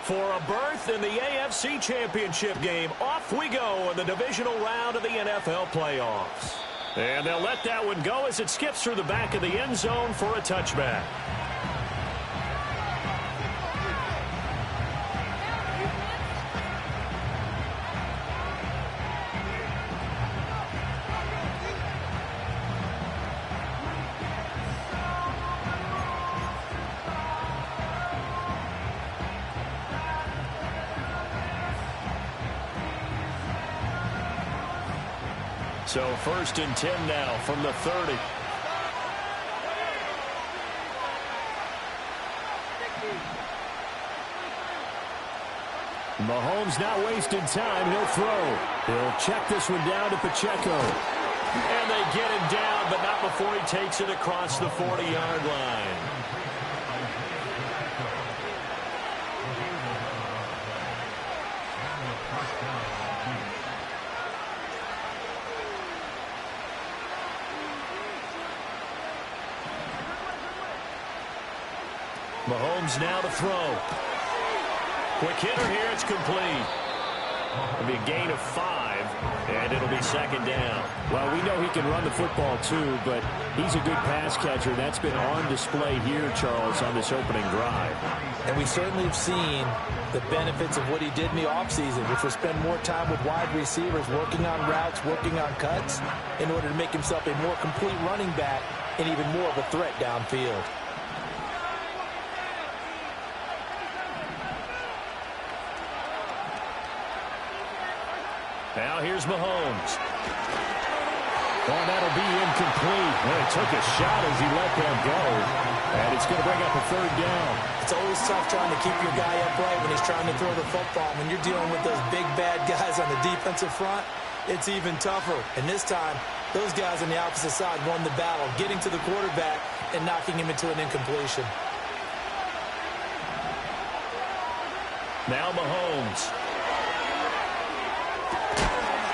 For a berth in the AFC Championship game, off we go in the divisional round of the NFL playoffs. And they'll let that one go as it skips through the back of the end zone for a touchback. So 1st and 10 now from the 30. Mahomes not wasting time. He'll throw. He'll check this one down to Pacheco. And they get him down, but not before he takes it across the 40-yard line. Mahomes now to throw. Quick hitter here. It's complete. It'll be a gain of 5, and it'll be 2nd down. Well, we know he can run the football too, but he's a good pass catcher. That's been on display here, Charles, on this opening drive. And we certainly have seen the benefits of what he did in the offseason, which was spend more time with wide receivers, working on routes, working on cuts, in order to make himself a more complete running back and even more of a threat downfield. Now here's Mahomes. Oh, that'll be incomplete. Well, he took a shot as he let that go. And it's going to bring up a 3rd down. It's always tough trying to keep your guy upright when he's trying to throw the football. When you're dealing with those big, bad guys on the defensive front, it's even tougher. And this time, those guys on the opposite side won the battle, getting to the quarterback and knocking him into an incompletion. Now Mahomes.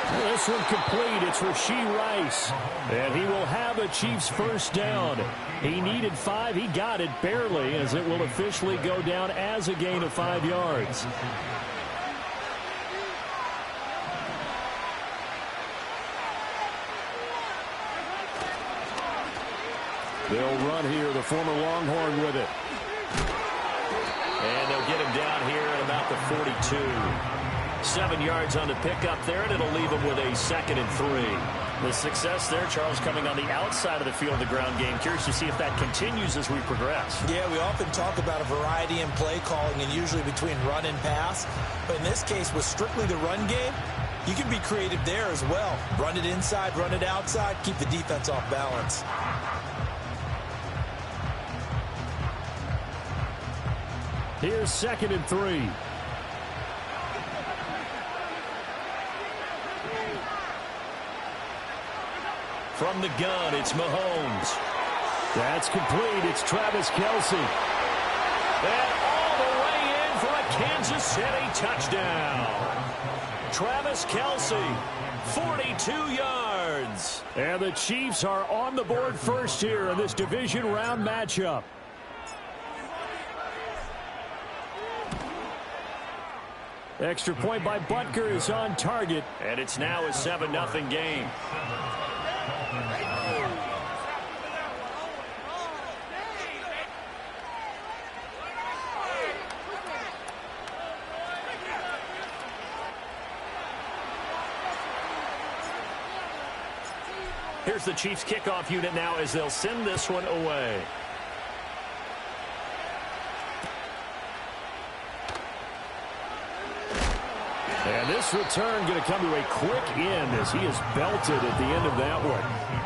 This one complete. It's Rashee Rice. And he will have a Chiefs 1st down. He needed 5. He got it barely, as it will officially go down as a gain of 5 yards. They'll run here, the former Longhorn with it. And they'll get him down here at about the 42. 7 yards on the pickup there, and it'll leave him with a 2nd and 3. The success there, Charles, coming on the outside of the field of the ground game. Curious to see if that continues as we progress. Yeah, we often talk about a variety in play calling and usually between run and pass. But in this case, with strictly the run game, you can be creative there as well. Run it inside, run it outside, keep the defense off balance. Here's 2nd and 3. From the gun, it's Mahomes. That's complete. It's Travis Kelce. And all the way in for a Kansas City touchdown. Travis Kelce, 42 yards. And the Chiefs are on the board first here in this division round matchup. Extra point by Butker is on target. And it's now a 7-0 game. Here's the Chiefs kickoff unit now as they'll send this one away. And this return going to come to a quick end as he is belted at the end of that one.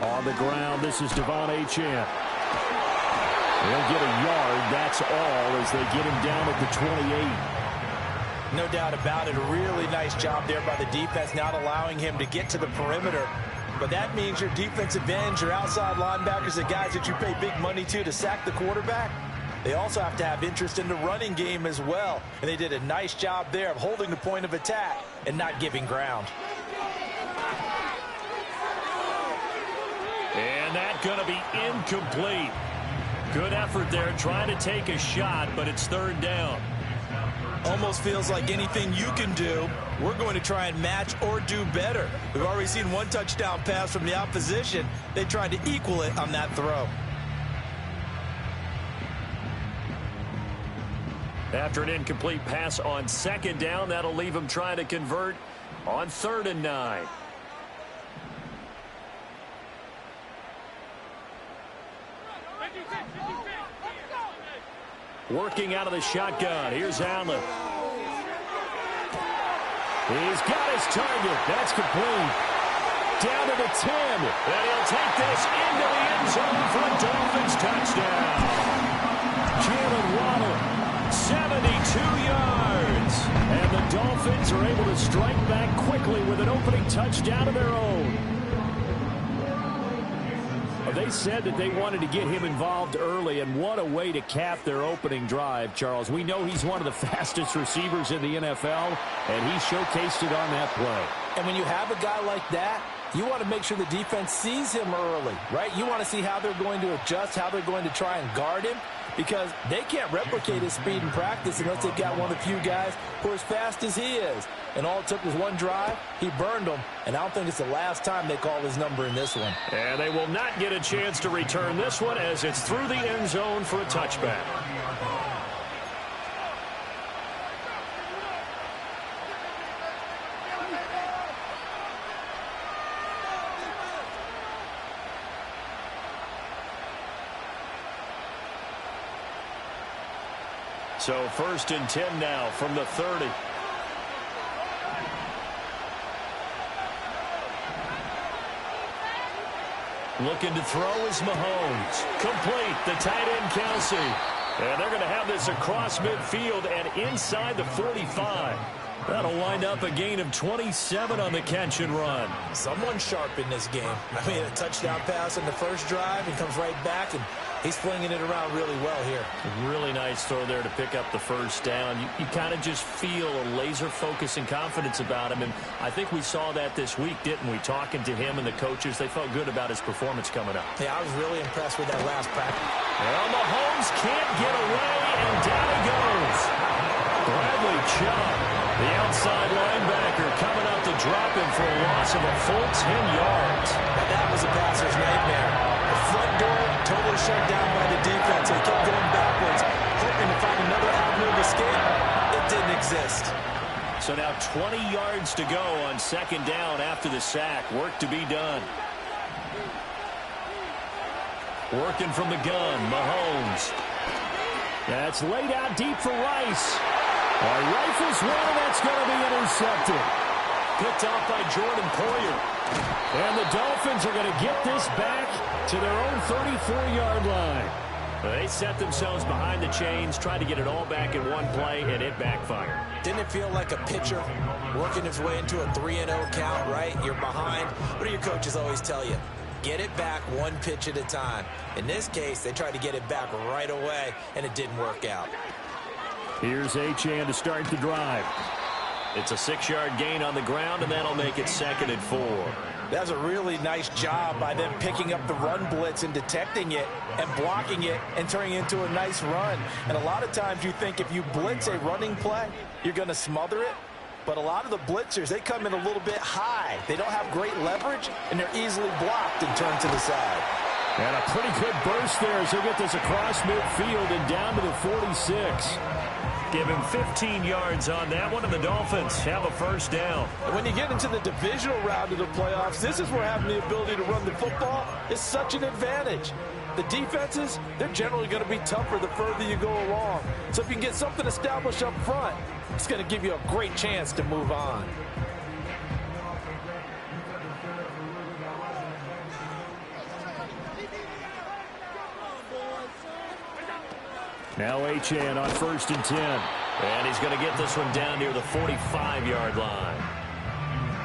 On the ground, this is Devon Achane. He'll get a yard, that's all, as they get him down at the 28. No doubt about it. A really nice job there by the defense, not allowing him to get to the perimeter. But that means your defensive ends, your outside linebackers, the guys that you pay big money to sack the quarterback, they also have to have interest in the running game as well. And they did a nice job there of holding the point of attack and not giving ground. And that's going to be incomplete. Good effort there trying to take a shot, but it's third down. Almost feels like anything you can do, we're going to try and match or do better. We've already seen one touchdown pass from the opposition. They tried to equal it on that throw. After an incomplete pass on second down, that'll leave him trying to convert on 3rd and 9. Working out of the shotgun. Here's Allen. He's got his target. That's complete. Down to the 10. And he'll take this into the end zone for a Dolphins touchdown. Jalen Waddle, 72 yards. And the Dolphins are able to strike back quickly with an opening touchdown of their own. They said that they wanted to get him involved early, and what a way to cap their opening drive, Charles. We know he's one of the fastest receivers in the NFL, and he showcased it on that play. And when you have a guy like that, you want to make sure the defense sees him early, right? You want to see how they're going to adjust, how they're going to try and guard him, because they can't replicate his speed in practice unless they've got one of the few guys who are as fast as he is. And all it took was one drive. He burned them, and I don't think it's the last time they call his number in this one. And they will not get a chance to return this one as it's through the end zone for a touchback. So 1st and 10 now from the 30. Looking to throw is Mahomes. Complete, the tight end Kelsey. And they're going to have this across midfield and inside the 45. That'll wind up a gain of 27 on the catch and run. Someone sharp in this game. I mean, a touchdown pass in the first drive and comes right back, and he's flinging it around really well here. Really nice throw there to pick up the first down. You kind of just feel a laser focus and confidence about him, and I think we saw that this week, didn't we? Talking to him and the coaches, they felt good about his performance coming up. Yeah, I was really impressed with that last practice. Well, Mahomes can't get away, and down he goes. Bradley Chubb, the outside linebacker, coming up to drop him for a loss of a full 10 yards. Now that was a passer's nightmare. The front door totally shut down by the defense. They kept going backwards, hoping to find another avenue of escape. It didn't exist. So now 20 yards to go on second down after the sack. Work to be done. Working from the gun, Mahomes. That's laid out deep for Rice. Rifles one, and that's going to be intercepted. Picked off by Jordan Poyer. And the Dolphins are going to get this back to their own 34-yard line. They set themselves behind the chains, tried to get it all back in one play, and it backfired. Didn't it feel like a pitcher working his way into a 3-0 count, right? You're behind. What do your coaches always tell you? Get it back one pitch at a time. In this case, they tried to get it back right away, and it didn't work out. Here's Achane to start the drive. It's a 6-yard gain on the ground, and that'll make it 2nd and 4. That's a really nice job by them picking up the run blitz and detecting it and blocking it and turning it into a nice run. And a lot of times you think if you blitz a running play, you're going to smother it. But a lot of the blitzers, they come in a little bit high. They don't have great leverage, and they're easily blocked and turned to the side. And a pretty good burst there as he'll get this across midfield and down to the 46. Give him 15 yards on that one, and the Dolphins have a first down. And when you get into the divisional round of the playoffs, this is where having the ability to run the football is such an advantage. The defenses, they're generally going to be tougher the further you go along. So if you can get something established up front, it's going to give you a great chance to move on. Now Achane on 1st and 10. And he's going to get this one down near the 45-yard line.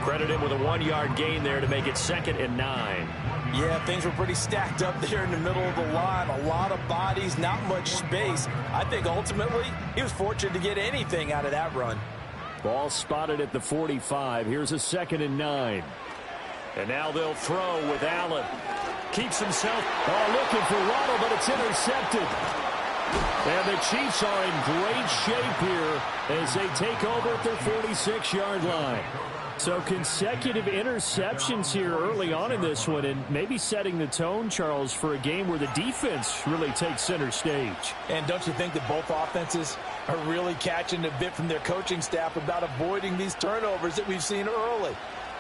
Credit him with a 1-yard gain there to make it 2nd and 9. Yeah, things were pretty stacked up there in the middle of the line. A lot of bodies, not much space. I think ultimately he was fortunate to get anything out of that run. Ball spotted at the 45. Here's a 2nd and 9. And now they'll throw with Allen. Keeps himself. Looking for Waddle, but it's intercepted. And the Chiefs are in great shape here as they take over at their 46-yard line. So consecutive interceptions here early on in this one, and maybe setting the tone, Charles, for a game where the defense really takes center stage. And don't you think that both offenses are really catching a bit from their coaching staff about avoiding these turnovers that we've seen early?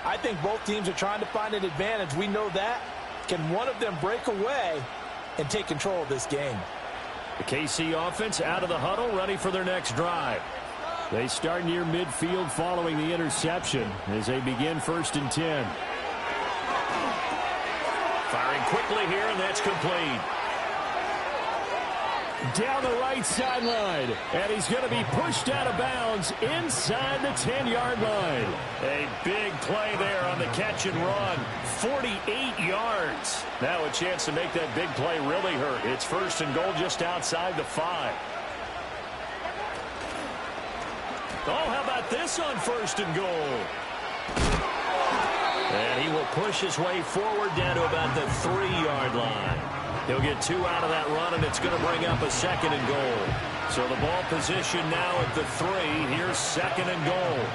I think both teams are trying to find an advantage. We know that. Can one of them break away and take control of this game? The KC offense out of the huddle, ready for their next drive. They start near midfield following the interception as they begin 1st and 10. Firing quickly here, and that's complete. Down the right sideline, and he's going to be pushed out of bounds inside the 10-yard line. A big play there on the catch and run. 48 yards. Now a chance to make that big play really hurt. It's 1st and goal just outside the 5. Oh, how about this on 1st and goal? And he will push his way forward down to about the 3-yard line. He'll get 2 out of that run, and it's going to bring up a 2nd and goal. So the ball position now at the 3. Here's 2nd and goal.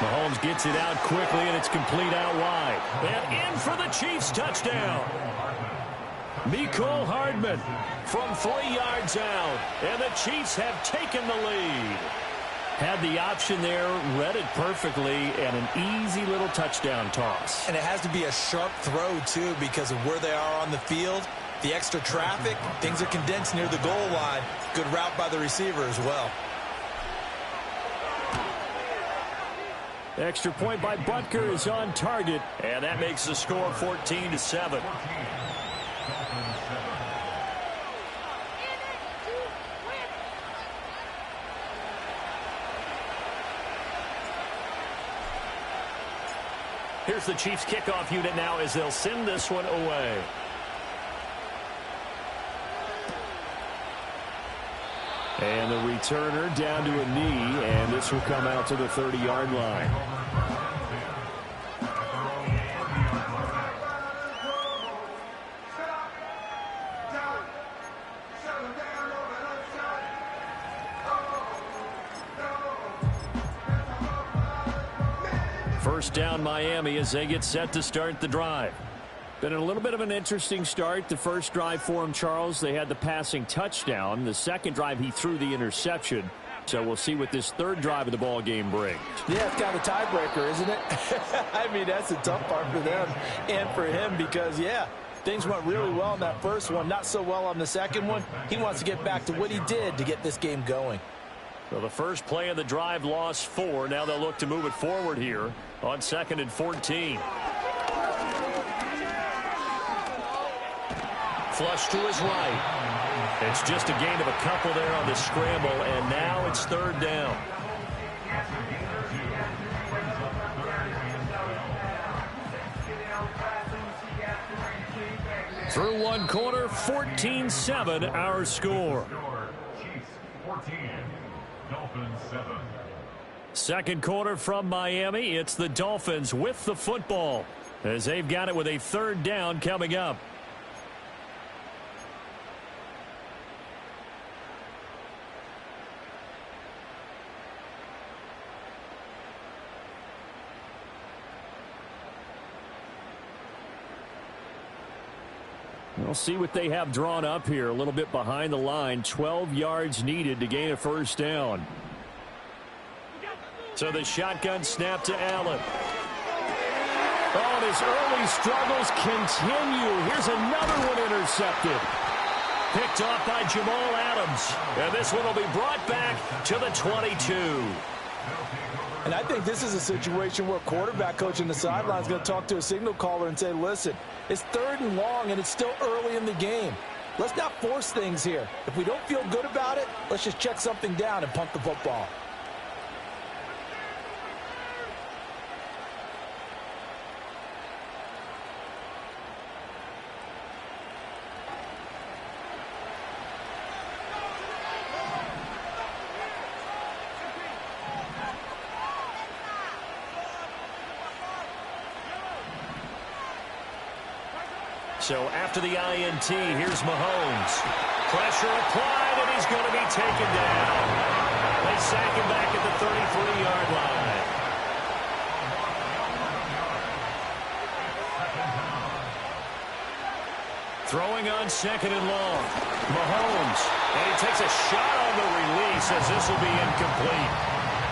Mahomes gets it out quickly, and it's complete out wide. And in for the Chiefs touchdown. Mecole Hardman from 3 yards out, and the Chiefs have taken the lead. Had the option there, read it perfectly, and an easy little touchdown toss. And it has to be a sharp throw, too, because of where they are on the field. The extra traffic, things are condensed near the goal line. Good route by the receiver as well. Extra point by Butker is on target. And that makes the score 14-7. Here's the Chiefs kickoff unit now as they'll send this one away. And the returner down to a knee, and this will come out to the 30-yard line. First down Miami as they get set to start the drive. Been a little bit of an interesting start. The first drive for him, Charles, they had the passing touchdown. The second drive, he threw the interception. So we'll see what this third drive of the ball game brings. Yeah, it's kind of a tiebreaker, isn't it? I mean, that's the tough part for them and for him because, yeah, things went really well in that first one, not so well on the second one. He wants to get back to what he did to get this game going. So the first play of the drive lost 4. Now they'll look to move it forward here on 2nd and 14. Flush to his right. It's just a gain of a couple there on the scramble, and now it's 3rd down. Through one quarter, 14-7 our score. Chiefs 14, Dolphins 7. Second quarter from Miami. It's the Dolphins with the football as they've got it with a 3rd down coming up. We'll see what they have drawn up here. A little bit behind the line. 12 yards needed to gain a 1st down. So the shotgun snap to Allen. Oh, and his early struggles continue. Here's another one intercepted. Picked off by Jamal Adams. And this one will be brought back to the 22. And I think this is a situation where quarterback coach in the sideline is going to talk to a signal caller and say, listen, it's 3rd and long, and it's still early in the game. let's not force things here. If we don't feel good about it, let's just check something down and punt the football. So after the INT, here's Mahomes. Pressure applied, and he's going to be taken down. They sack him back at the 33-yard line. Throwing on second and long. Mahomes. And he takes a shot on the release as this will be incomplete.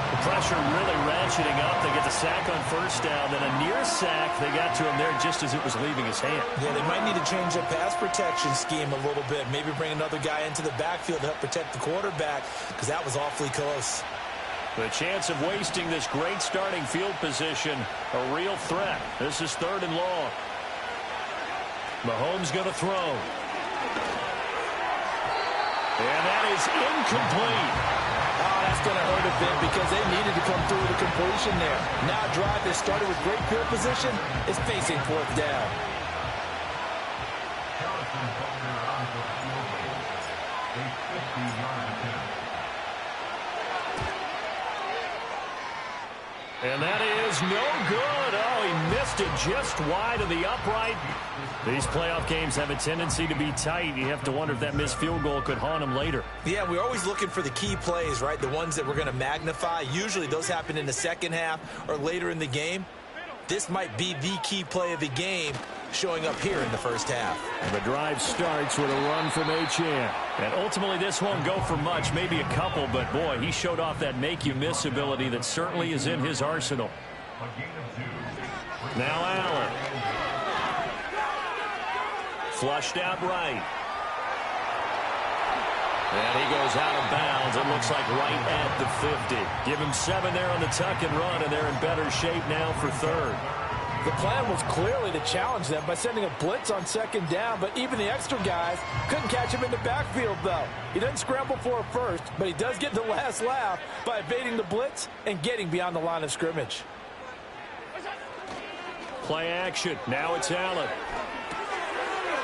The pressure really ratcheting up. They get the sack on first down. Then a near sack. They got to him there just as it was leaving his hand. Yeah, they might need to change their pass protection scheme a little bit. Maybe bring another guy into the backfield to help protect the quarterback, because that was awfully close. The chance of wasting this great starting field position, a real threat. This is third and long. Mahomes going to throw. And that is incomplete. Oh, that's going to hurt a bit because they needed to come through with a completion there. Now a drive that started with great field position is facing fourth down. And that is no good. Oh, he missed it just wide of the upright. These playoff games have a tendency to be tight. You have to wonder if that missed field goal could haunt him later. Yeah, we're always looking for the key plays, right? The ones that we're going to magnify. Usually those happen in the second half or later in the game. This might be the key play of the game showing up here in the first half. And the drive starts with a run from Achane. And ultimately this won't go for much, maybe a couple, but boy, he showed off that make-you-miss ability that certainly is in his arsenal. Now Allen. Flushed out right. And he goes out of bounds. It looks like right at the 50. Give him 7 there on the tuck and run, and they're in better shape now for third. The plan was clearly to challenge them by sending a blitz on second down, but even the extra guys couldn't catch him in the backfield, though. He doesn't scramble for a first, but he does get the last laugh by evading the blitz and getting beyond the line of scrimmage. Play action. Now it's Allen.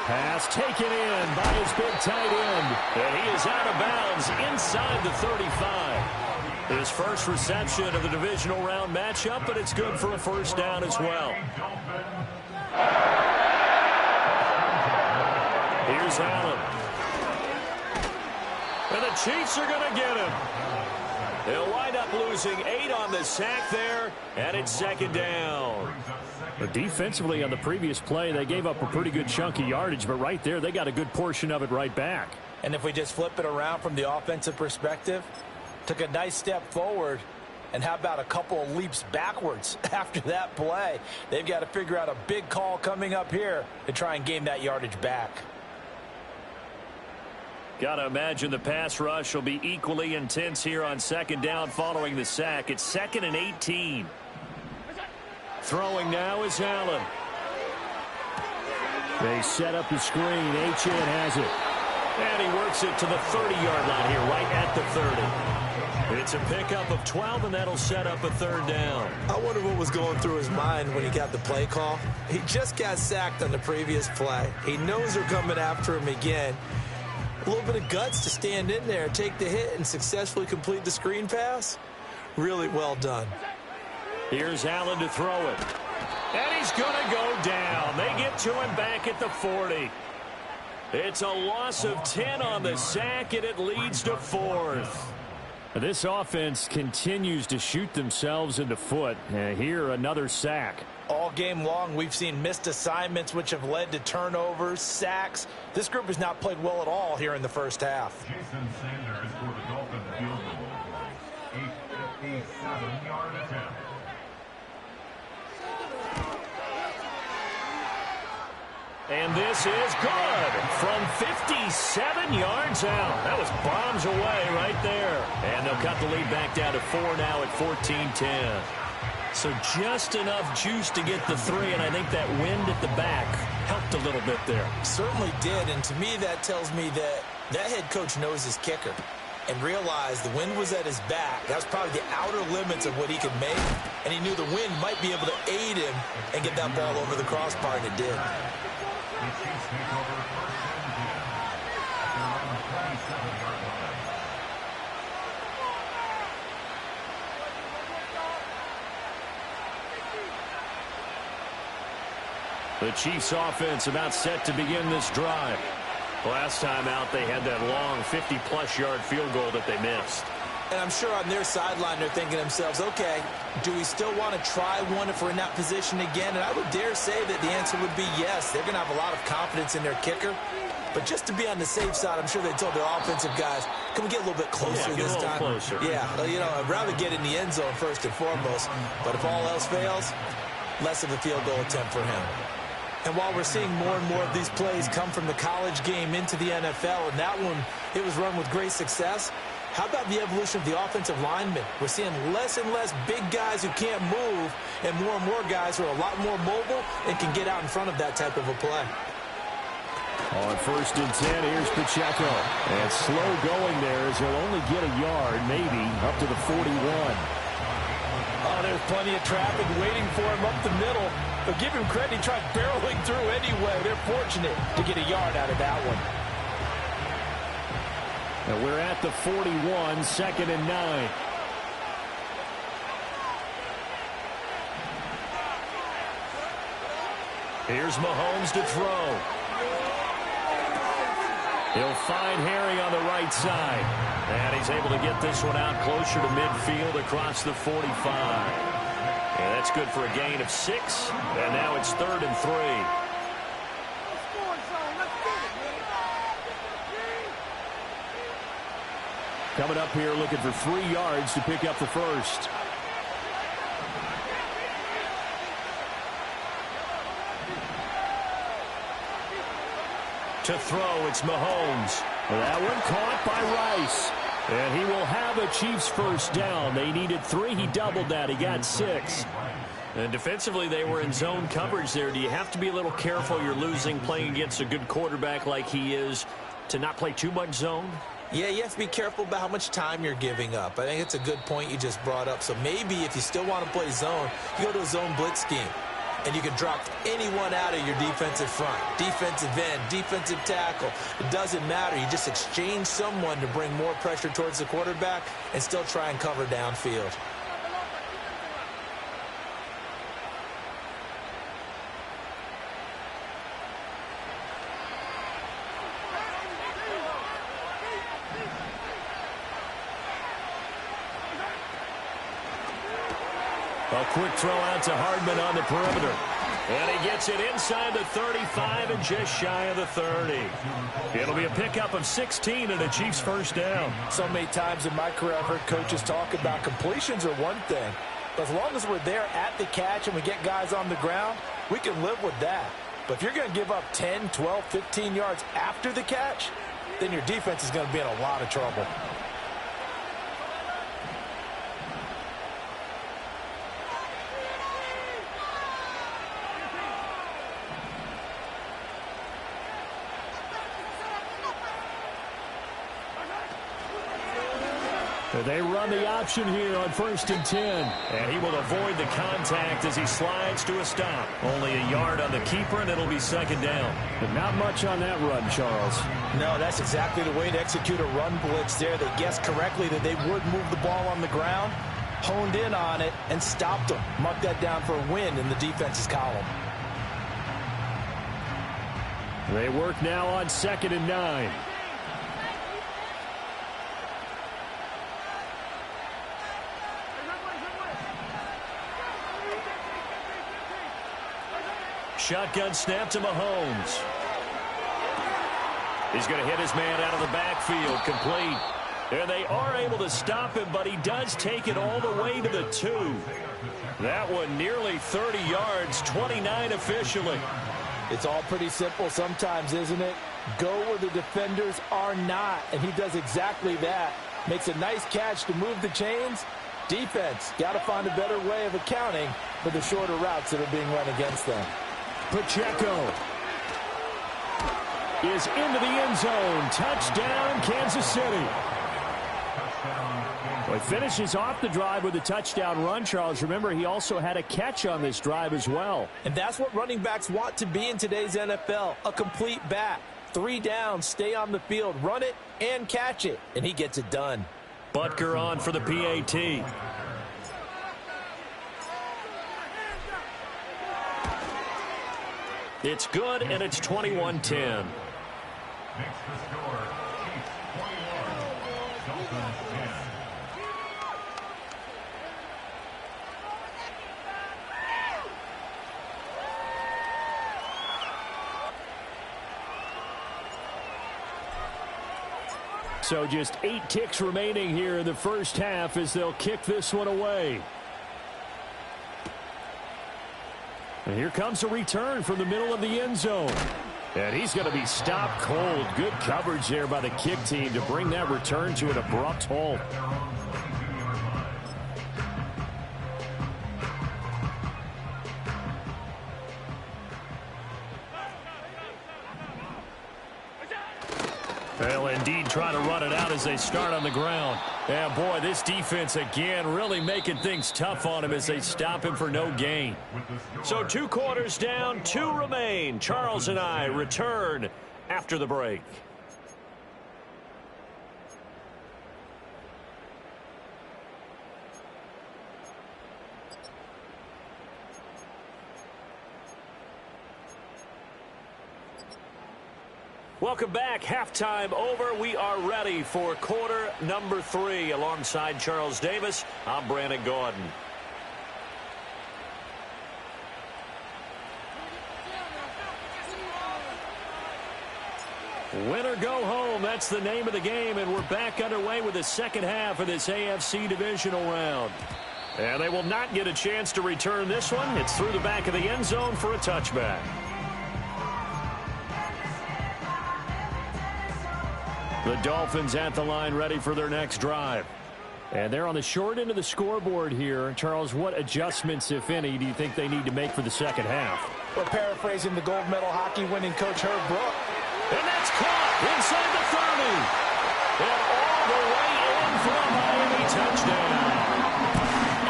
Pass taken in by his big tight end. And he is out of bounds inside the 35. His first reception of the divisional round matchup, but it's good for a first down as well. Here's Allen. And the Chiefs are going to get him. They'll wind up losing 8 on the sack there, and it's second down. But defensively on the previous play, they gave up a pretty good chunk of yardage, but right there, they got a good portion of it right back. And if we just flip it around from the offensive perspective, took a nice step forward, and how about a couple of leaps backwards after that play? They've got to figure out a big call coming up here to try and gain that yardage back. Got to imagine the pass rush will be equally intense here on second down following the sack. It's 2nd and 18. Throwing now is Allen. They set up the screen. Achane has it. And he works it to the 30-yard line here, right at the 30. It's a pickup of 12, and that'll set up a third down. I wonder what was going through his mind when he got the play call. He just got sacked on the previous play. He knows they're coming after him again. A little bit of guts to stand in there, take the hit, and successfully complete the screen pass. Really well done. Here's Allen to throw it. And he's going to go down. They get to him back at the 40. It's a loss of 10 on the sack, and it leads to 4th. This offense continues to shoot themselves in the foot. Here, another sack. All game long, we've seen missed assignments, which have led to turnovers, sacks. This group has not played well at all here in the first half. Jason Sanders for the Dolphins field goal. 857-yard attempt. And this is good from 57 yards out. That was bombs away right there. And they'll cut the lead back down to 4 now at 14-10. So just enough juice to get the 3, and I think that wind at the back helped a little bit there. Certainly did, and to me that tells me that that head coach knows his kicker and realized the wind was at his back. That was probably the outer limits of what he could make, and he knew the wind might be able to aid him and get that ball over the crossbar, and it did. The Chiefs offense about set to begin this drive. Last time out, they had that long 50-plus yard field goal that they missed. And I'm sure on their sideline they're thinking to themselves, okay, do we still want to try one if we're in that position again? And I would dare say that the answer would be yes. They're going to have a lot of confidence in their kicker. But just to be on the safe side, I'm sure they told their offensive guys, can we get a little bit closer this time? Closer. Yeah, you know, I'd rather get in the end zone first and foremost. But if all else fails, less of a field goal attempt for him. And while we're seeing more and more of these plays come from the college game into the NFL, and that one, it was run with great success, how about the evolution of the offensive linemen? We're seeing less and less big guys who can't move and more guys who are a lot more mobile and can get out in front of that type of a play. On 1st and 10, here's Pacheco. And slow going there as he'll only get a yard, maybe, up to the 41. Oh, there's plenty of traffic waiting for him up the middle. But give him credit, he tried barreling through anyway. They're fortunate to get a yard out of that one. And we're at the 41, 2nd and 9. Here's Mahomes to throw. He'll find Harry on the right side. And he's able to get this one out closer to midfield across the 45. And that's good for a gain of 6. And now it's 3rd and 3. Coming up here looking for 3 yards to pick up the first. To throw, it's Mahomes. That one caught by Rice. And he will have a Chiefs first down. They needed 3. He doubled that. He got 6. And defensively, they were in zone coverage there. Do you have to be a little careful? You're losing playing against a good quarterback like he is to not play too much zone? Yeah, you have to be careful about how much time you're giving up. I think it's a good point you just brought up. So maybe if you still want to play zone, you go to a zone blitz scheme. And you can drop anyone out of your defensive front, defensive end, defensive tackle. It doesn't matter. You just exchange someone to bring more pressure towards the quarterback and still try and cover downfield. A quick throw out to Hardman on the perimeter. And he gets it inside the 35 and just shy of the 30. It'll be a pickup of 16 and a Chiefs first down. So many times in my career I've heard coaches talk about completions are one thing. But as long as we're there at the catch and we get guys on the ground, we can live with that. But if you're going to give up 10, 12, 15 yards after the catch, then your defense is going to be in a lot of trouble. They run the option here on 1st and 10. And he will avoid the contact as he slides to a stop. Only a yard on the keeper, and it'll be 2nd down. But not much on that run, Charles. No, that's exactly the way to execute a run blitz there. They guessed correctly that they would move the ball on the ground, honed in on it, and stopped them. Mark that down for a win in the defense's column. They work now on 2nd and 9. Shotgun snap to Mahomes. He's going to hit his man out of the backfield, complete. And they are able to stop him, but he does take it all the way to the 2. That one nearly 30 yards, 29 officially. It's all pretty simple sometimes, isn't it? Go where the defenders are not, and he does exactly that. Makes a nice catch to move the chains. Defense, got to find a better way of accounting for the shorter routes that are being run against them. Pacheco. is into the end zone. Touchdown, Kansas City. Well, he finishes off the drive with a touchdown run, Charles. Remember, he also had a catch on this drive as well. And that's what running backs want to be in today's NFL, a complete back. 3 downs, stay on the field, run it, and catch it. And he gets it done. Butker on for the PAT. It's good, and it's 21-10. Makes the score. Chiefs 21. Dolphins 10. So just 8 ticks remaining here in the first half as they'll kick this one away. And here comes a return from the middle of the end zone. And he's going to be stopped cold. Good coverage there by the kick team to bring that return to an abrupt halt. They'll indeed try to run it out as they start on the ground. Yeah, boy, this defense again really making things tough on him as they stop him for no gain. So 2 quarters down, 2 remain. Charles and I return after the break. Welcome back. Halftime over. We are ready for quarter number 3. Alongside Charles Davis, I'm Brandon Gordon. Win or go home. That's the name of the game, and we're back underway with the second half of this AFC divisional round. And they will not get a chance to return this one. It's through the back of the end zone for a touchback. The Dolphins at the line ready for their next drive. And they're on the short end of the scoreboard here. Charles, what adjustments, if any, do you think they need to make for the second half? We're paraphrasing the gold medal hockey winning coach Herb Brooke. And that's caught inside the 30. And all the way in for a Miami touchdown.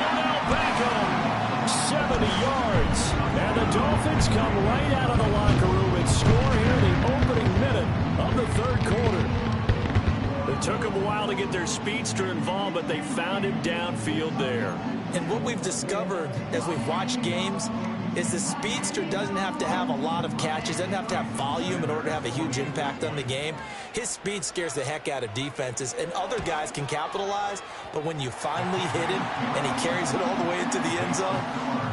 Odell Beckham, 70 yards. And the Dolphins come right out of the locker room and score here in the opening minute of the third quarter. It took them a while to get their speedster involved, but they found him downfield there. And what we've discovered as we've watched games is the speedster doesn't have to have a lot of catches, doesn't have to have volume in order to have a huge impact on the game. His speed scares the heck out of defenses, and other guys can capitalize, but when you finally hit him and he carries it all the way into the end zone,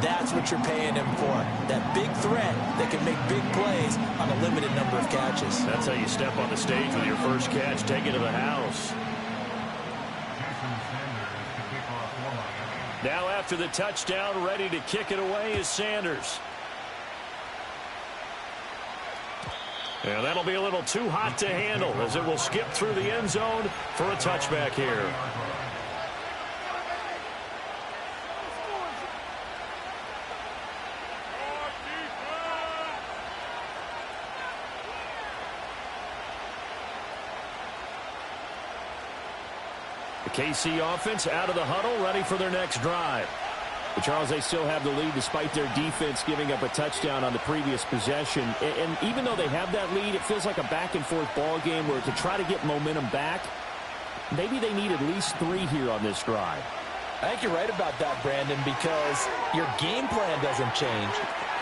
that's what you're paying him for. That big threat that can make big plays on a limited number of catches. That's how you step on the stage with your first catch, take it to the house. Now after the touchdown, ready to kick it away is Sanders. And that'll be a little too hot to handle as it will skip through the end zone for a touchback here. KC offense out of the huddle, ready for their next drive. But Charles, they still have the lead despite their defense giving up a touchdown on the previous possession. And even though they have that lead, it feels like a back-and-forth ball game where to try to get momentum back, maybe they need at least 3 here on this drive. I think you're right about that, Brandon, because your game plan doesn't change.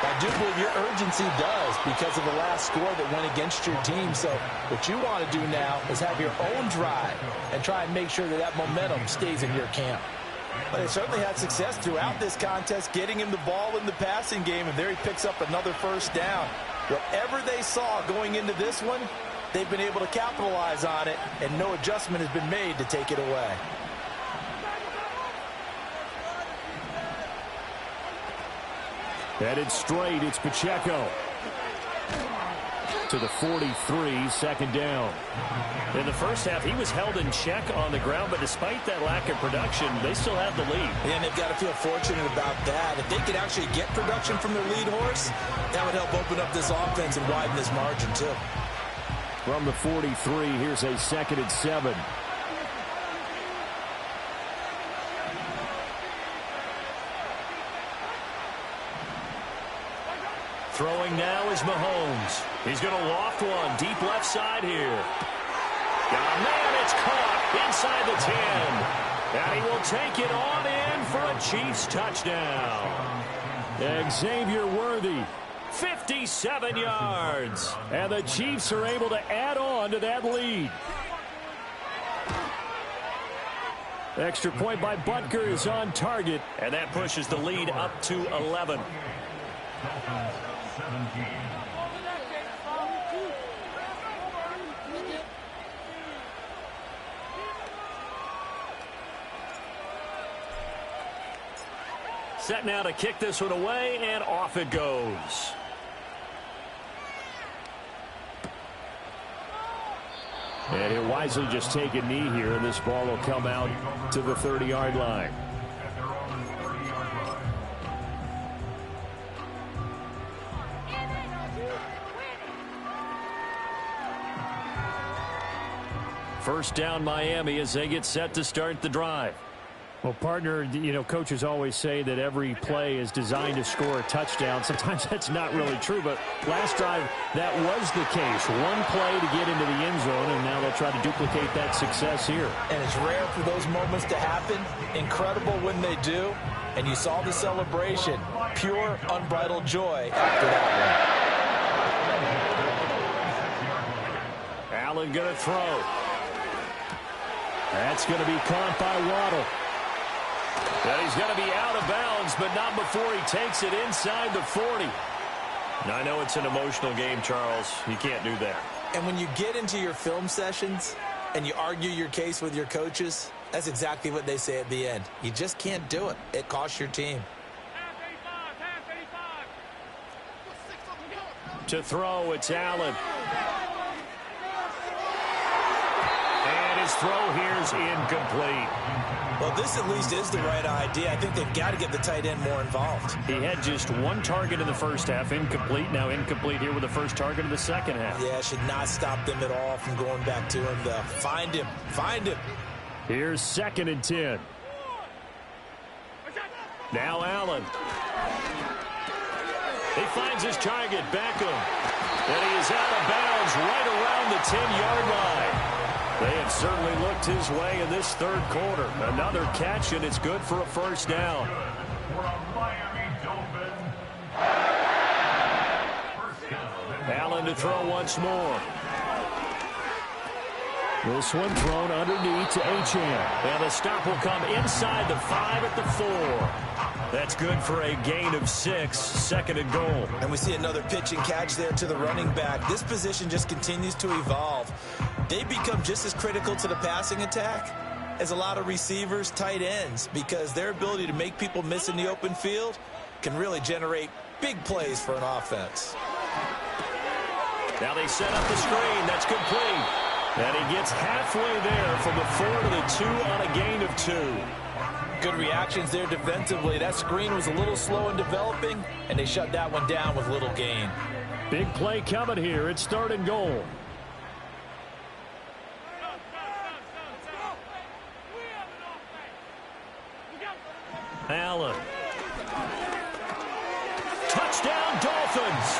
I do believe your urgency does because of the last score that went against your team. So what you want to do now is have your own drive and try and make sure that that momentum stays in your camp. But they certainly had success throughout this contest, getting him the ball in the passing game, and there he picks up another first down. Whatever they saw going into this one, they've been able to capitalize on it, and no adjustment has been made to take it away. Headed straight, it's Pacheco. To the 43, second down. In the first half, he was held in check on the ground, but despite that lack of production, they still have the lead. And they've got to feel fortunate about that. If they could actually get production from their lead horse, that would help open up this offense and widen this margin, too. From the 43, here's a 2nd and 7. Throwing now is Mahomes. He's going to loft one deep left side here. Oh, man, it's caught inside the 10. And he will take it on in for a Chiefs touchdown. Xavier Worthy. 57 yards. And the Chiefs are able to add on to that lead. Extra point by Butker is on target. And that pushes the lead up to 11. Dolphins 17. Set now to kick this one away, and off it goes. And he'll wisely just take a knee here, and this ball will come out to the 30-yard line. At their own 30-yard line. First down, Miami, as they get set to start the drive. Well, partner, you know, coaches always say that every play is designed to score a touchdown. Sometimes that's not really true, but last drive, that was the case. One play to get into the end zone, and now they'll try to duplicate that success here. And it's rare for those moments to happen. Incredible when they do. And you saw the celebration. Pure, unbridled joy after that one. Allen going to throw. That's going to be caught by Waddle. And he's going to be out of bounds, but not before he takes it inside the 40. Now, I know it's an emotional game, Charles. You can't do that. And when you get into your film sessions and you argue your case with your coaches, that's exactly what they say at the end. You just can't do it. It costs your team. To throw, it's Allen. And his throw here's incomplete. Well, this at least is the right idea. I think they've got to get the tight end more involved. He had just one target in the first half, incomplete. Now incomplete here with the first target of the second half. Yeah, should not stop them at all from going back to him, though. Find him. Find him. Here's 2nd and 10. Now Allen. He finds his target, Beckham. And he is out of bounds right around the 10-yard line. They have certainly looked his way in this third quarter. Another catch, and it's good for a first down. For a Miami Dolphin. First down. Allen to throw once more. This one thrown underneath to Achane. And the stop will come inside the 5 at the 4. That's good for a gain of 6, 2nd and goal. And we see another pitch and catch there to the running back. This position just continues to evolve. They become just as critical to the passing attack as a lot of receivers, tight ends, because their ability to make people miss in the open field can really generate big plays for an offense. Now they set up the screen. That's complete. And he gets halfway there from the 4 to the 2 on a gain of 2. Good reactions there defensively. That screen was a little slow in developing, and they shut that one down with little gain. Big play coming here. It's 3rd and goal. Allen. Touchdown, Dolphins.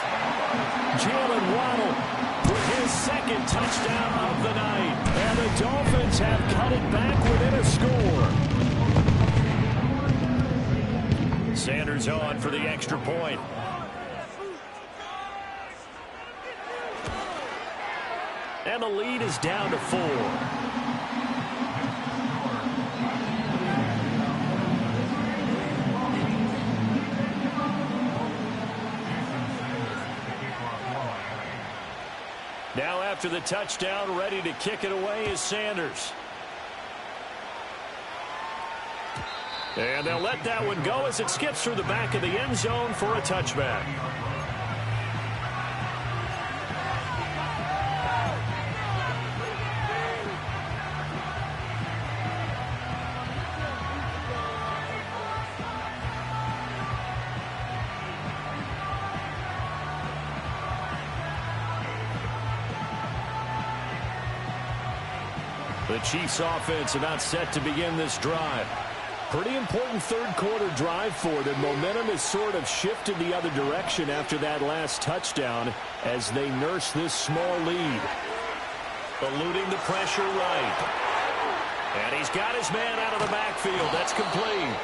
Jalen Waddle with his 2nd touchdown of the night. And the Dolphins have cut it back within a score. Sanders on for the extra point. And the lead is down to 4. Now after the touchdown, ready to kick it away is Sanders. And they'll let that one go as it skips through the back of the end zone for a touchback. The Chiefs offense about set to begin this drive. Pretty important third quarter drive for them. Momentum has sort of shifted the other direction after that last touchdown as they nurse this small lead. Eluding the pressure right. And he's got his man out of the backfield. That's complete.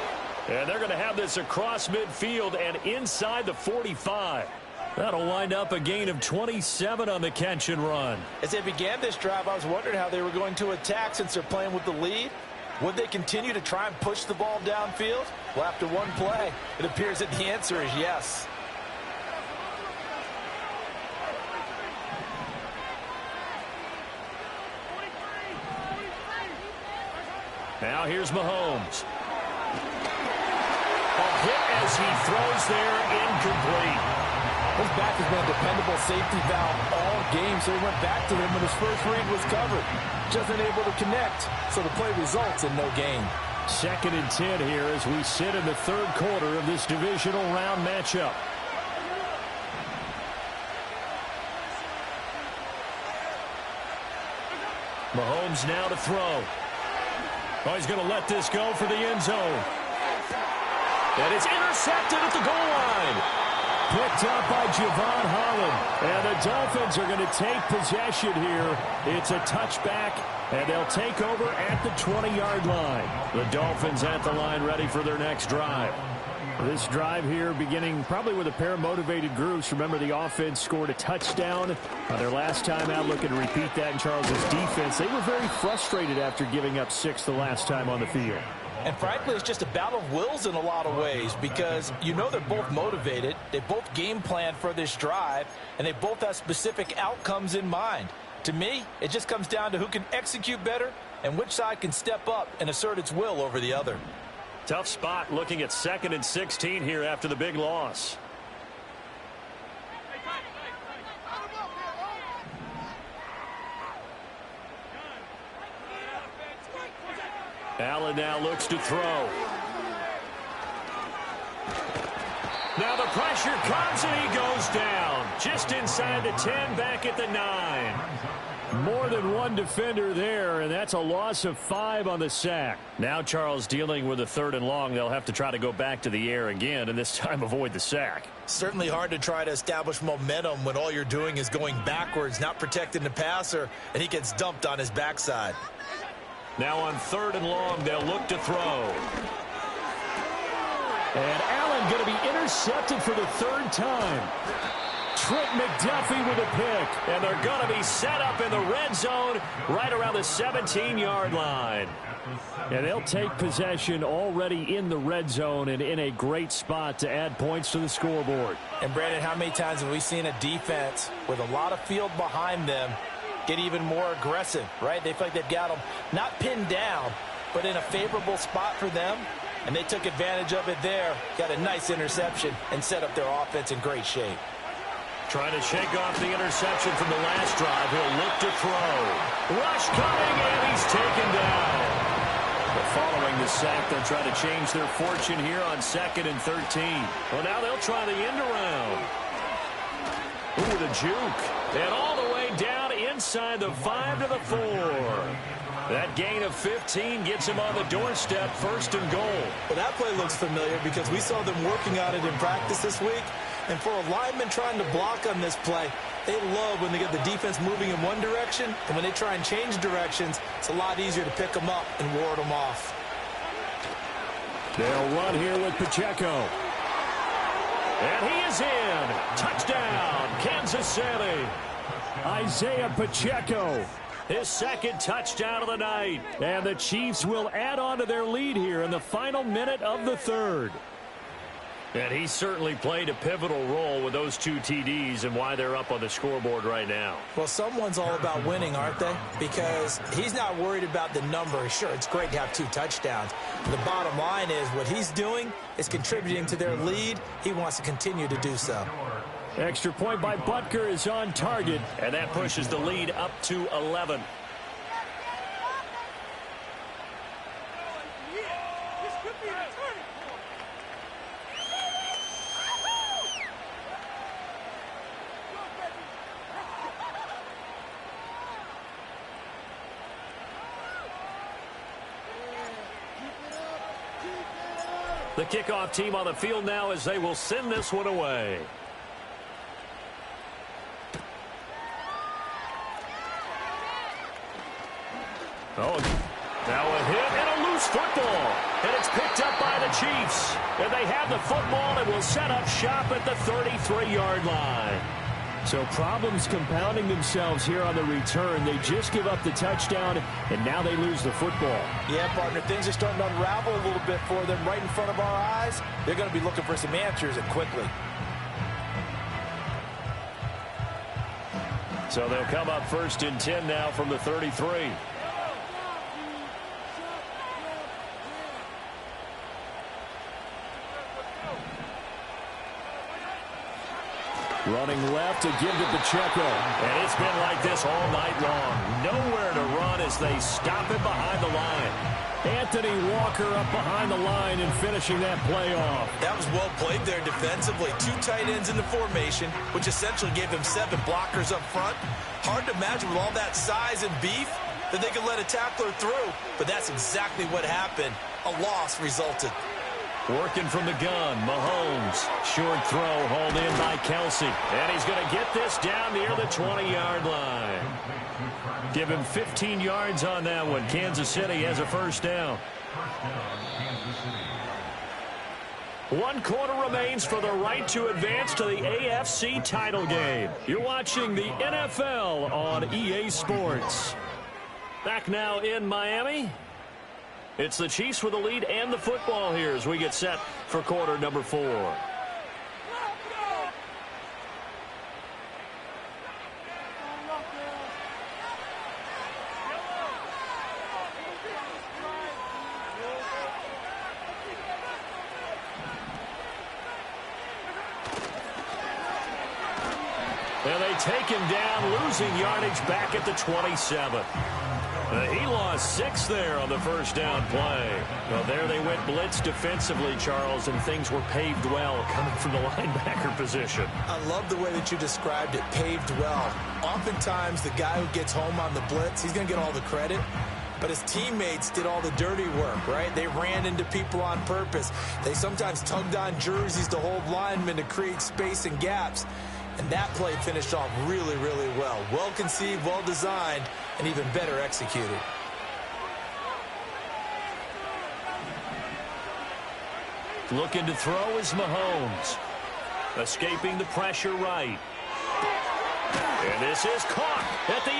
And they're going to have this across midfield and inside the 45. That'll wind up a gain of 27 on the catch and run. As they began this drive, I was wondering how they were going to attack since they're playing with the lead. Would they continue to try and push the ball downfield? Well, after one play, it appears that the answer is yes. Now here's Mahomes. A hit as he throws there, incomplete. His back has been a dependable safety valve all game, so he went back to him when his first read was covered. Just unable to connect, so the play results in no gain. 2nd and 10 here as we sit in the third quarter of this divisional round matchup. Mahomes now to throw. Oh, he's going to let this go for the end zone. And it's intercepted at the goal line. Picked up by Javon Holland. And the Dolphins are going to take possession here. It's a touchback, and they'll take over at the 20-yard line. The Dolphins at the line ready for their next drive. This drive here beginning probably with a pair of motivated groups. Remember, the offense scored a touchdown their last time out. Looking to repeat that in Charles's defense. They were very frustrated after giving up 6 the last time on the field. And frankly, it's just a battle of wills in a lot of ways because you know they're both motivated. They both game plan for this drive, and they both have specific outcomes in mind. To me, it just comes down to who can execute better and which side can step up and assert its will over the other. Tough spot looking at 2nd and 16 here after the big loss. Allen now looks to throw. Now the pressure comes and he goes down. Just inside the 10, back at the 9. More than one defender there, and that's a loss of 5 on the sack. Now Charles dealing with a 3rd and long. They'll have to try to go back to the air again, and this time avoid the sack. Certainly hard to try to establish momentum when all you're doing is going backwards, not protecting the passer, and he gets dumped on his backside. Now on 3rd and long, they'll look to throw. And Allen going to be intercepted for the 3rd time. Trent McDuffie with a pick. And they're going to be set up in the red zone right around the 17-yard line. And they'll take possession already in the red zone and in a great spot to add points to the scoreboard. And Brandon, how many times have we seen a defense with a lot of field behind them get even more aggressive, right? They feel like they've got them not pinned down, but in a favorable spot for them, and they took advantage of it there, got a nice interception, and set up their offense in great shape. Trying to shake off the interception from the last drive. He'll look to throw. Rush coming, and he's taken down. But following the sack, they'll try to change their fortune here on 2nd and 13. Well, now they'll try the end around. Ooh, the juke. And all the way down inside the 5 to the 4. That gain of 15 gets him on the doorstep, 1st and goal. Well, that play looks familiar because we saw them working on it in practice this week. And for a lineman trying to block on this play, they love when they get the defense moving in one direction. And when they try and change directions, it's a lot easier to pick them up and ward them off. They'll run here with Pacheco. And he is in. Touchdown, Kansas City. Isaiah Pacheco. His 2nd touchdown of the night. And the Chiefs will add on to their lead here in the final minute of the 3rd. And he certainly played a pivotal role with those 2 TDs and why they're up on the scoreboard right now. Well, someone's all about winning, aren't they? Because he's not worried about the number. Sure, it's great to have 2 touchdowns. The bottom line is what he's doing is contributing to their lead. He wants to continue to do so. Extra point by Butker is on target. And that pushes the lead up to 11. The kickoff team on the field now as they will send this one away. Oh, now a hit and a loose football. And it's picked up by the Chiefs. And they have the football and will set up shop at the 33-yard line. So problems compounding themselves here on the return. They just give up the touchdown, and now they lose the football. Yeah, partner, things are starting to unravel a little bit for them right in front of our eyes. They're going to be looking for some answers, and quickly. So they'll come up 1st and 10 now from the 33. Running left to give to Pacheco. And it's been like this all night long. Nowhere to run as they stop him behind the line. Anthony Walker up behind the line and finishing that play off. That was well played there defensively. 2 tight ends in the formation, which essentially gave him 7 blockers up front. Hard to imagine with all that size and beef that they could let a tackler through. But that's exactly what happened. A loss resulted. Working from the gun, Mahomes. Short throw hauled in by Kelsey. And he's going to get this down near the 20-yard line. Give him 15 yards on that one. Kansas City has a first down. 1 quarter remains for the right to advance to the AFC title game. You're watching the NFL on EA Sports. Back now in Miami. It's the Chiefs with the lead and the football here as we get set for quarter number 4. And they take him down, losing yardage back at the 27. He lost 6 there on the first down play. Well, there they went blitz defensively, Charles, and things were paved well coming from the linebacker position. I love the way that you described it, paved well. Oftentimes, the guy who gets home on the blitz, he's going to get all the credit. But his teammates did all the dirty work, right? They ran into people on purpose. They sometimes tugged on jerseys to hold linemen to create space and gaps. And that play finished off really, really well. Well conceived, well designed, and even better executed. Looking to throw is Mahomes. Escaping the pressure right. And this is caught at the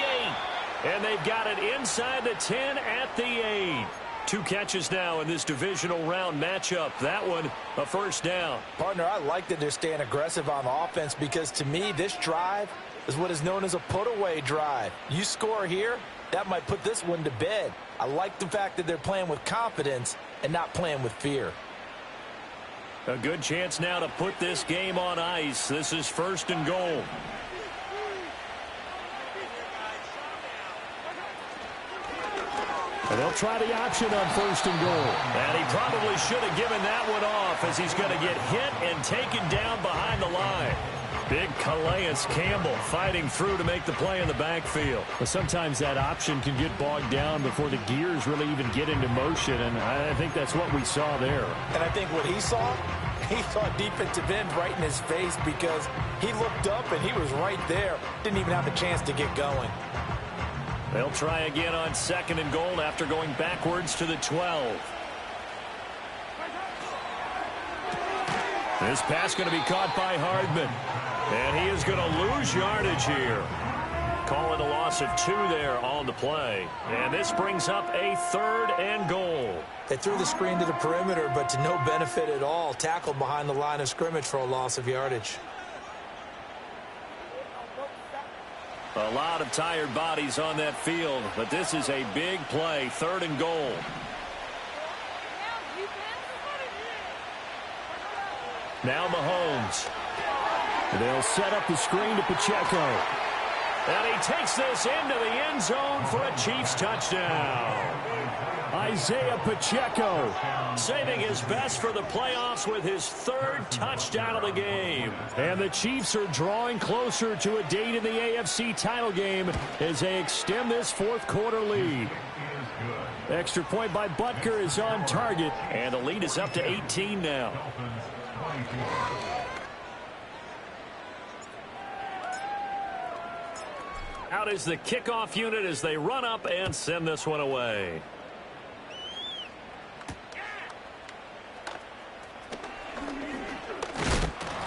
8. And they've got it inside the 10 at the 8. 2 catches now in this divisional round matchup. That one, a first down. Partner, I like that they're staying aggressive on offense because, to me, this drive is what is known as a put-away drive. You score here, that might put this one to bed. I like the fact that they're playing with confidence and not playing with fear. A good chance now to put this game on ice. This is 1st and goal. And they'll try the option on 1st and goal. And he probably should have given that one off as he's going to get hit and taken down behind the line. Big Calais Campbell fighting through to make the play in the backfield. But sometimes that option can get bogged down before the gears really even get into motion, and I think that's what we saw there. And I think what he saw defensive end right in his face because he looked up and he was right there. Didn't even have a chance to get going. They'll try again on 2nd and goal after going backwards to the 12. This pass going to be caught by Hardman. And he is going to lose yardage here. Call it a loss of 2 there on the play. And this brings up a 3rd and goal. They threw the screen to the perimeter, but to no benefit at all. Tackled behind the line of scrimmage for a loss of yardage. A lot of tired bodies on that field, but this is a big play, 3rd and goal. Now Mahomes. They'll set up the screen to Pacheco. And he takes this into the end zone for a Chiefs touchdown. Isaiah Pacheco. Saving his best for the playoffs with his third touchdown of the game. And the Chiefs are drawing closer to a date in the AFC title game as they extend this fourth quarter lead. Extra point by Butker is on target. And the lead is up to 18 now. Out is the kickoff unit as they run up and send this one away.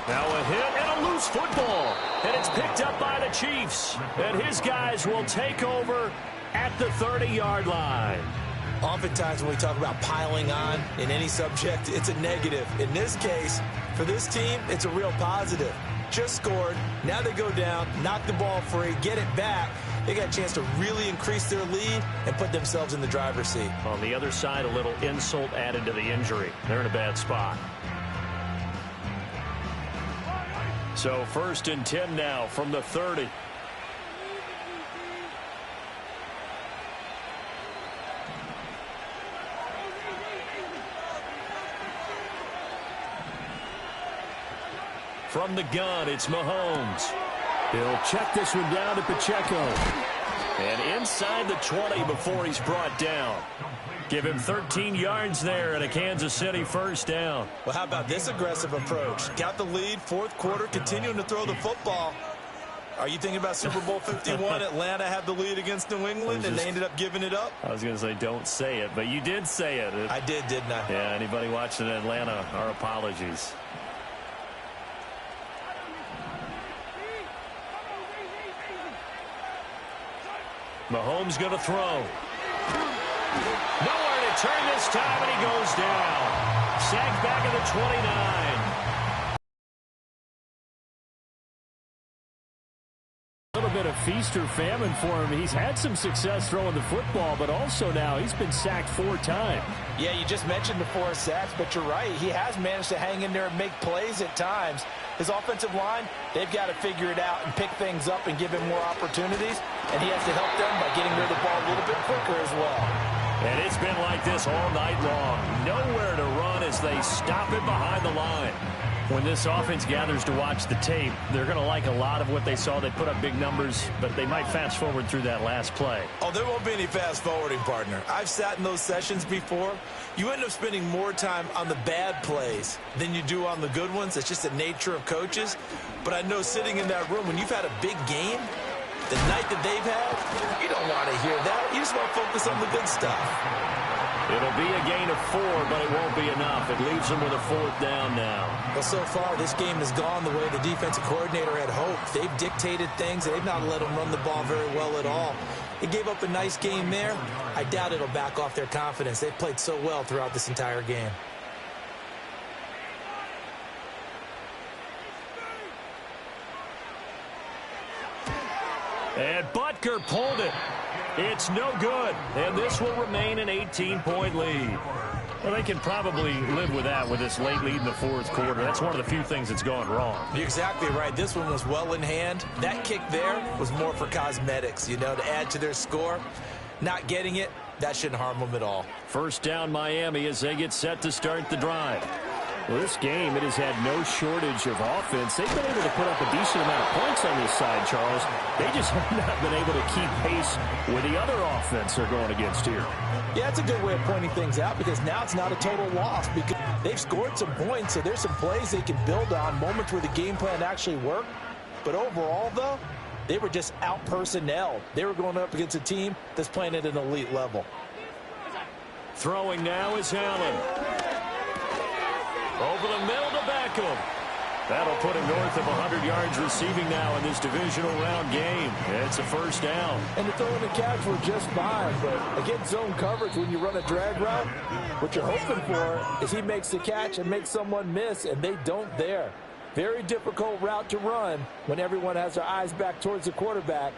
Now a hit and a loose football. And it's picked up by the Chiefs. And his guys will take over at the 30-yard line. Oftentimes when we talk about piling on in any subject, it's a negative. In this case, for this team, it's a real positive. Just scored. Now they go down, knock the ball free, get it back. They got a chance to really increase their lead and put themselves in the driver's seat. On the other side, a little insult added to the injury. They're in a bad spot. So 1st and 10 now from the 30. From the gun, it's Mahomes. He'll check this one down to Pacheco. And inside the 20 before he's brought down. Give him 13 yards there and a Kansas City first down. Well, how about this aggressive approach? Got the lead, fourth quarter, continuing to throw the football. Are you thinking about Super Bowl 51? Atlanta had the lead against New England, and they ended up giving it up? I was going to say don't say it, but you did say it. I did, didn't I? Yeah, anybody watching Atlanta, our apologies. Mahomes going to throw. Nowhere to turn this time, and he goes down. Sacked back at the 29. A little bit of feast or famine for him. He's had some success throwing the football, but also now he's been sacked 4 times. Yeah, you just mentioned the 4 sacks, but you're right. He has managed to hang in there and make plays at times. His offensive line, they've got to figure it out and pick things up and give him more opportunities, and he has to help them by getting rid of the ball a little bit quicker as well. And it's been like this all night long. Nowhere to run as they stop it behind the line. When this offense gathers to watch the tape, they're going to like a lot of what they saw. They put up big numbers, but they might fast forward through that last play. Oh, there won't be any fast forwarding, partner. I've sat in those sessions before. You end up spending more time on the bad plays than you do on the good ones. It's just the nature of coaches. But I know sitting in that room, when you've had a big game, the night that they've had, you don't want to hear that. You just want to focus on the good stuff. It'll be a gain of 4, but it won't be enough. It leaves them with a 4th down now. Well, so far, this game has gone the way the defensive coordinator had hoped. They've dictated things. They've not let them run the ball very well at all. They gave up a nice game there. I doubt it'll back off their confidence. They've played so well throughout this entire game. And Butker pulled it. It's no good. And this will remain an 18-point lead. Well, they can probably live with that with this late lead in the 4th quarter. That's one of the few things that's gone wrong. You're exactly right. This one was well in hand. That kick there was more for cosmetics, you know, to add to their score. Not getting it, that shouldn't harm them at all. First down Miami as they get set to start the drive. Well, this game, it has had no shortage of offense. They've been able to put up a decent amount of points on this side, Charles. They just have not been able to keep pace with the other offense they're going against here. Yeah, it's a good way of pointing things out because now it's not a total loss because they've scored some points, so there's some plays they can build on, moments where the game plan actually worked. But overall, though, they were just out-personnelled. They were going up against a team that's playing at an elite level. Throwing now is Allen. Over the middle to Beckham. That'll put him north of 100 yards receiving now in this divisional round game. It's a first down. And the throw and the catch were just fine, but against zone coverage when you run a drag route, what you're hoping for is he makes the catch and makes someone miss, and they don't there. Very difficult route to run when everyone has their eyes back towards the quarterback.